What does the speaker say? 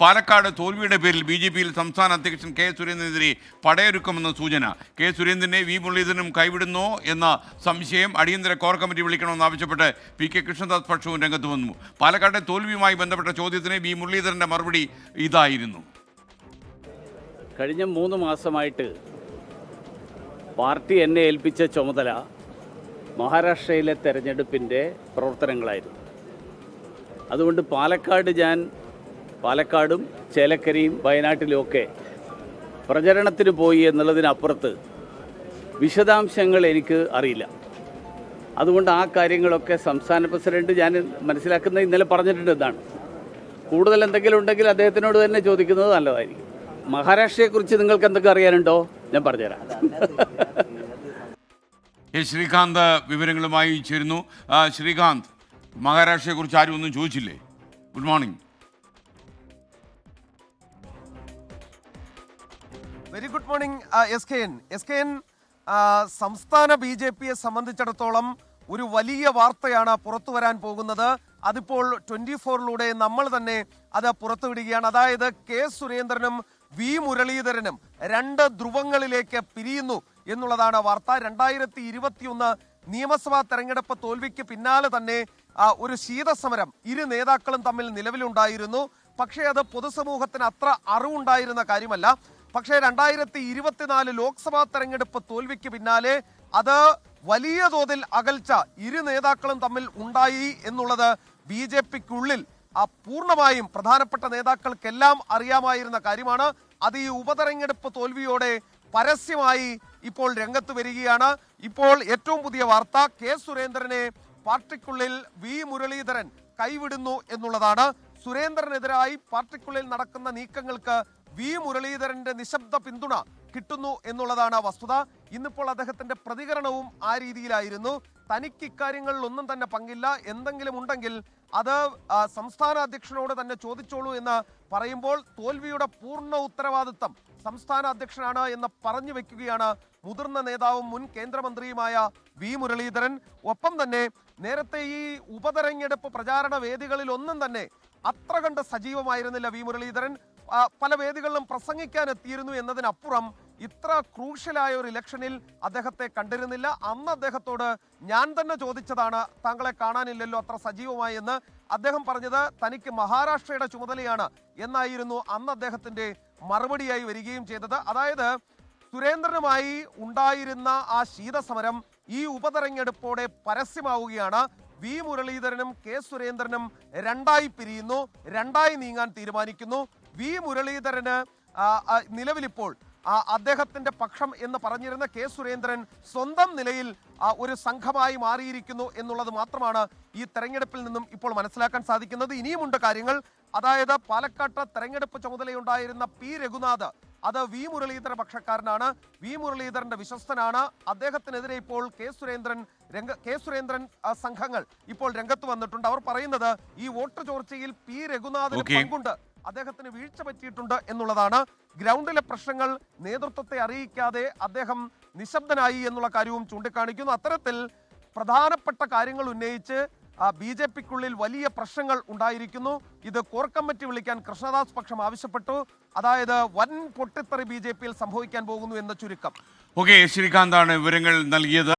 പാലക്കാട് തോൽവിയുടെ പേരിൽ BJP-യിൽ സംസ്ഥാന അധ്യക്ഷൻ കെ സുരേന്ദ്രനെതിരെ പടയൊരുക്കമെന്ന സൂചന. കെ സുരേന്ദ്രനെ വി മുരളീധരനും കൈവിടുന്നോ എന്ന സംശയം. അടിയന്തര കോർ കമ്മിറ്റി വിളിക്കണമെന്നാവശ്യപ്പെട്ട് PK കൃഷ്ണദാസ് പക്ഷവും രംഗത്ത് വന്നു. പാലക്കാട്ടെ തോൽവിയുമായി ബന്ധപ്പെട്ട ചോദ്യത്തിന് വി മുരളീധരന്റെ മറുപടി ഇതായിരുന്നു. കഴിഞ്ഞ 3 മാസമായിട്ട് പാർട്ടി എന്നെ ഏൽപ്പിച്ച ചുമതല മഹാരാഷ്ട്രയിലെ തെരഞ്ഞെടുപ്പിൻ്റെ പ്രവർത്തനങ്ങളായിരുന്നു. അതുകൊണ്ട് പാലക്കാടും ചേലക്കരയും വയനാട്ടിലുമൊക്കെ പ്രചരണത്തിന് പോയി എന്നുള്ളതിനപ്പുറത്ത് വിശദാംശങ്ങൾ എനിക്ക് അറിയില്ല. അതുകൊണ്ട് ആ കാര്യങ്ങളൊക്കെ സംസ്ഥാന പ്രസിഡന്റ് ഞാൻ മനസ്സിലാക്കുന്നത് ഇന്നലെ പറഞ്ഞിട്ടുണ്ട്. എന്നാണ് കൂടുതൽ എന്തെങ്കിലും ഉണ്ടെങ്കിൽ അദ്ദേഹത്തിനോട് തന്നെ ചോദിക്കുന്നത് നല്ലതായിരിക്കും. മഹാരാഷ്ട്രയെക്കുറിച്ച് നിങ്ങൾക്ക് എന്തൊക്കെ അറിയാനുണ്ടോ? ഞാൻ പറഞ്ഞുതരാം. ശ്രീകാന്ത് വിവരങ്ങളുമായി ചേരുന്നു. ശ്രീകാന്ത്, മഹാരാഷ്ട്രയെക്കുറിച്ച് ആരും ഒന്നും ചോദിച്ചില്ലേ? Good morning. Very good morning SKN. സംസ്ഥാന BJP-യെ സംബന്ധിച്ചിടത്തോളം ഒരു വലിയ വാർത്തയാണ് പുറത്തു വരാൻ പോകുന്നത്. അതിപ്പോൾ 24-ലൂടെ നമ്മൾ തന്നെ അത് പുറത്തുവിടുകയാണ്. അതായത് കെ സുരേന്ദ്രനും വി മുരളീധരനും 2 ധ്രുവങ്ങളിലേക്ക് പിരിയുന്നു എന്നുള്ളതാണ് വാർത്ത. 2021 നിയമസഭാ തെരഞ്ഞെടുപ്പ് തോൽവിക്ക് പിന്നാലെ തന്നെ ഒരു ശീതസമരം ഇരു നേതാക്കളും തമ്മിൽ നിലവിലുണ്ടായിരുന്നു. പക്ഷേ അത് പൊതുസമൂഹത്തിന് അത്ര അറിവുണ്ടായിരുന്ന കാര്യമല്ല. പക്ഷേ 2024 ലോക്സഭാ തെരഞ്ഞെടുപ്പ് തോൽവിക്ക് പിന്നാലെ അത് വലിയ തോതിൽ അകൽച്ച ഇരു നേതാക്കളും തമ്മിൽ ഉണ്ടായി എന്നുള്ളത് BJP-ക്കുള്ളിൽ പൂർണ്ണമായും പ്രധാനപ്പെട്ട നേതാക്കൾക്കെല്ലാം അറിയാമായിരുന്ന കാര്യമാണ്. അത് ഈ ഉപതെരഞ്ഞെടുപ്പ് തോൽവിയോടെ പരസ്യമായി ഇപ്പോൾ രംഗത്ത് വരികയാണ്. ഇപ്പോൾ ഏറ്റവും പുതിയ വാർത്ത, കെ സുരേന്ദ്രനെ പാർട്ടിക്കുള്ളിൽ വി മുരളീധരൻ കൈവിടുന്നു എന്നുള്ളതാണ്. സുരേന്ദ്രനെതിരായി പാർട്ടിക്കുള്ളിൽ നടക്കുന്ന നീക്കങ്ങൾക്ക് വി മുരളീധരന്റെ നിശബ്ദ പിന്തുണ കിട്ടുന്നു എന്നുള്ളതാണ് വസ്തുത. ഇന്നിപ്പോൾ അദ്ദേഹത്തിന്റെ പ്രതികരണവും ആ രീതിയിലായിരുന്നു. തനിക്ക് ഇക്കാര്യങ്ങളിൽ ഒന്നും തന്നെ പങ്കില്ല, എന്തെങ്കിലും ഉണ്ടെങ്കിൽ അത് സംസ്ഥാന അധ്യക്ഷനോട് തന്നെ ചോദിച്ചോളൂ എന്ന് പറയുമ്പോൾ തോൽവിയുടെ പൂർണ്ണ ഉത്തരവാദിത്തം സംസ്ഥാന അധ്യക്ഷനാണ് എന്ന് പറഞ്ഞു വെക്കുകയാണ് മുതിർന്ന നേതാവും മുൻ കേന്ദ്രമന്ത്രിയുമായ വി മുരളീധരൻ. ഒപ്പം തന്നെ നേരത്തെ ഈ ഉപതെരഞ്ഞെടുപ്പ് പ്രചാരണ വേദികളിൽ ഒന്നും തന്നെ അത്ര കണ്ട് സജീവമായിരുന്നില്ല വി മുരളീധരൻ. പല വേദികളിലും പ്രസംഗിക്കാൻ എത്തിയിരുന്നു എന്നതിനപ്പുറം ഇത്ര ക്രൂഷ്യലായ ഒരു ഇലക്ഷനിൽ അദ്ദേഹത്തെ കണ്ടിരുന്നില്ല. അന്ന് അദ്ദേഹത്തോട് ഞാൻ തന്നെ ചോദിച്ചതാണ്, താങ്കളെ കാണാനില്ലല്ലോ അത്ര സജീവമായി എന്ന്. അദ്ദേഹം പറഞ്ഞത് തനിക്ക് മഹാരാഷ്ട്രയുടെ ചുമതലയാണ് എന്നായിരുന്നു അന്ന് അദ്ദേഹത്തിന്റെ മറുപടിയായി വരികയും ചെയ്തത്. അതായത് സുരേന്ദ്രനുമായി ഉണ്ടായിരുന്ന ആ ശീതസമരം ഈ ഉപതെരഞ്ഞെടുപ്പോടെ പരസ്യമാവുകയാണ്. വി മുരളീധരനും കെ സുരേന്ദ്രനും 2ആയി പിരിയുന്നു, 2ആയി നീങ്ങാൻ തീരുമാനിക്കുന്നു. വി മുരളീധരന് നിലവിലിപ്പോൾ അദ്ദേഹത്തിന്റെ പക്ഷം എന്ന് പറഞ്ഞിരുന്ന കെ സുരേന്ദ്രൻ സ്വന്തം നിലയിൽ ഒരു സംഘമായി മാറിയിരിക്കുന്നു എന്നുള്ളത് മാത്രമാണ് ഈ തെരഞ്ഞെടുപ്പിൽ നിന്നും ഇപ്പോൾ മനസ്സിലാക്കാൻ സാധിക്കുന്നത്. ഇനിയുമുണ്ട് കാര്യങ്ങൾ. അതായത് പാലക്കാട്ട് തെരഞ്ഞെടുപ്പ് ചുമതലയുണ്ടായിരുന്ന P. രഘുനാഥ് അത് വി മുരളീധര പക്ഷക്കാരനാണ്, വി മുരളീധരന്റെ വിശ്വസ്തനാണ്. അദ്ദേഹത്തിനെതിരെ ഇപ്പോൾ കെ സുരേന്ദ്രൻ സംഘങ്ങൾ ഇപ്പോൾ രംഗത്ത് വന്നിട്ടുണ്ട്. അവർ പറയുന്നത് ഈ വോട്ട് ചോർച്ചയിൽ P. രഘുനാഥിന് പങ്കുണ്ട്, അദ്ദേഹത്തിന് വീഴ്ച പറ്റിയിട്ടുണ്ട് എന്നുള്ളതാണ്. ഗ്രൗണ്ടിലെ പ്രശ്നങ്ങൾ നേതൃത്വത്തെ അറിയിക്കാതെ അദ്ദേഹം നിശബ്ദനായി എന്നുള്ള കാര്യവും ചൂണ്ടിക്കാണിക്കുന്നു. അത്തരത്തിൽ പ്രധാനപ്പെട്ട കാര്യങ്ങൾ ഉന്നയിച്ച് BJP-ക്കുള്ളിൽ വലിയ പ്രശ്നങ്ങൾ ഉണ്ടായിരിക്കുന്നു. ഇത് കോർ കമ്മിറ്റി വിളിക്കാൻ കൃഷ്ണദാസ് പക്ഷം ആവശ്യപ്പെട്ടു. അതായത് വൻ പൊട്ടിത്തെറി BJP-യിൽ സംഭവിക്കാൻ പോകുന്നു എന്ന ചുരുക്കം. ശ്രീകാന്താണ് വിവരങ്ങൾ നൽകിയത്.